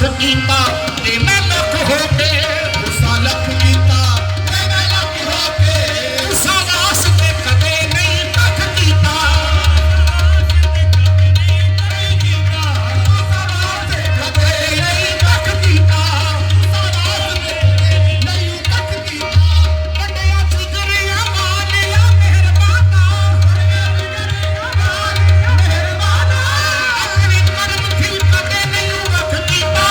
लख कीता ते मैं लख होके तुसा लख कीता ते मैं लख होके तुसा वास्ते कदे नहीं कख कीता कदे नहीं कख कीता नहीं कख कीता बड़िया जिगरिया मालिया मेहरबाना अपने कर्म थी कदे नहीं वख कीता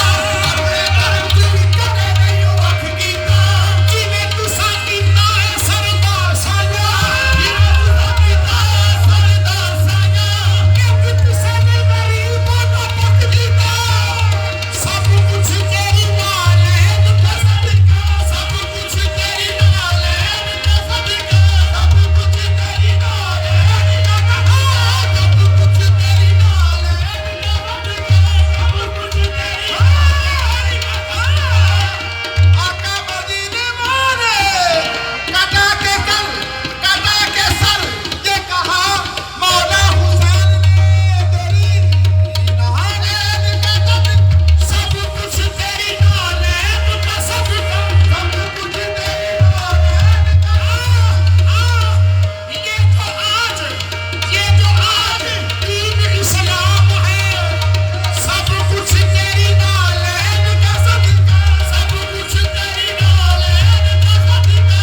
अपने कर्म थी कदे नहीं वख कीता जिवें तुसा कीता है सरदार साया जिवें तुसा कीता है सरदार साया कि तुसा ने गरीबों दा पक कीता सब कुछ तेरी नाल है इनका सदका सब कुछ तेरी नाल है इनका सदका सब कुछ तेरी नाल है इनका सदका सब कुछ तेरी नाल है इनका सदका सब कुछ तेरी आका मदीने वाले कटा के सर ये कहा मौला हुसैन ने तेरी नाल है इनका सदका सब कुछ तेरी नाल है इनका सदका सब कुछ तेरी नाल है ये जो आज दीन इस्लाम है सब कुछ तेरी नाल है इनका सदका सब कुछ तेरी नाल है इनका सदका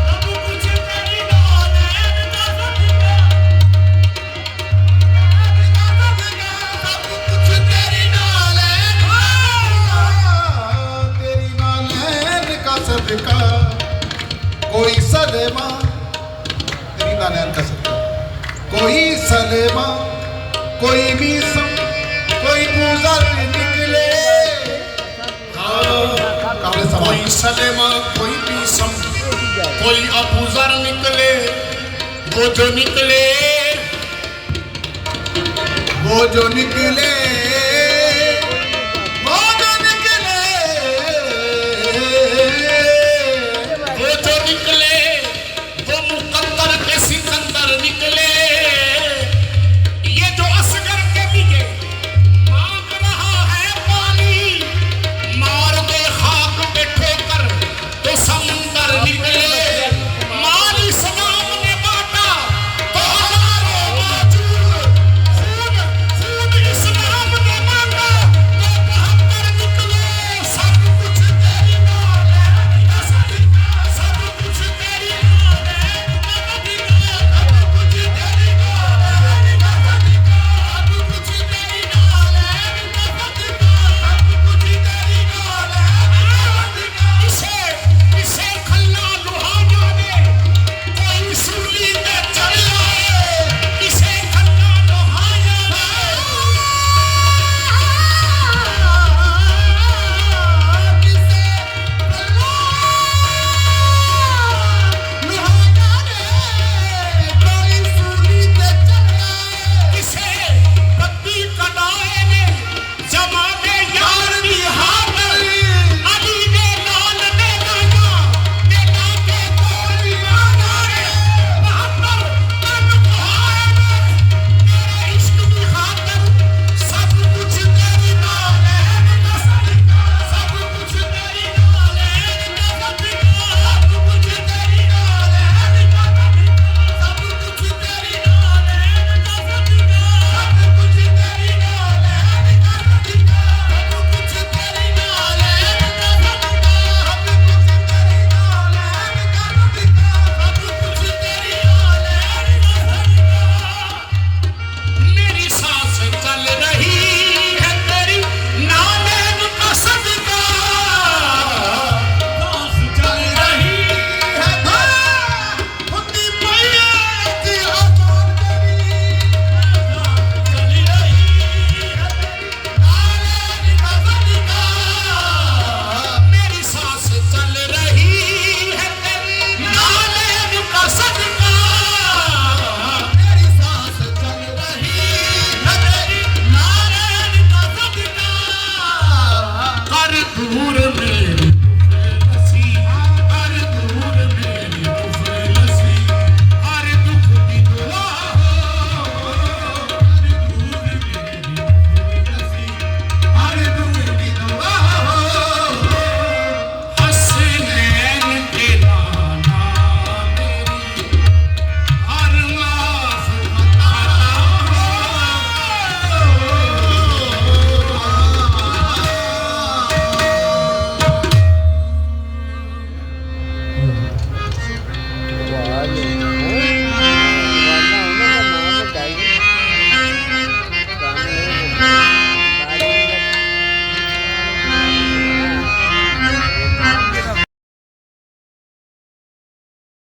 सब कुछ तेरी नाल है इनका सदका सब कुछ तेरी नाल है तेरी नालैन का सदका कोई सलेमा तेरी नालैन का सदका कोई सलेमा कोई मीसम कोई गुजर निकले कावले सवाल कोई सलेमा कोई बीसम कोई अबूजर निकले वो जो निकले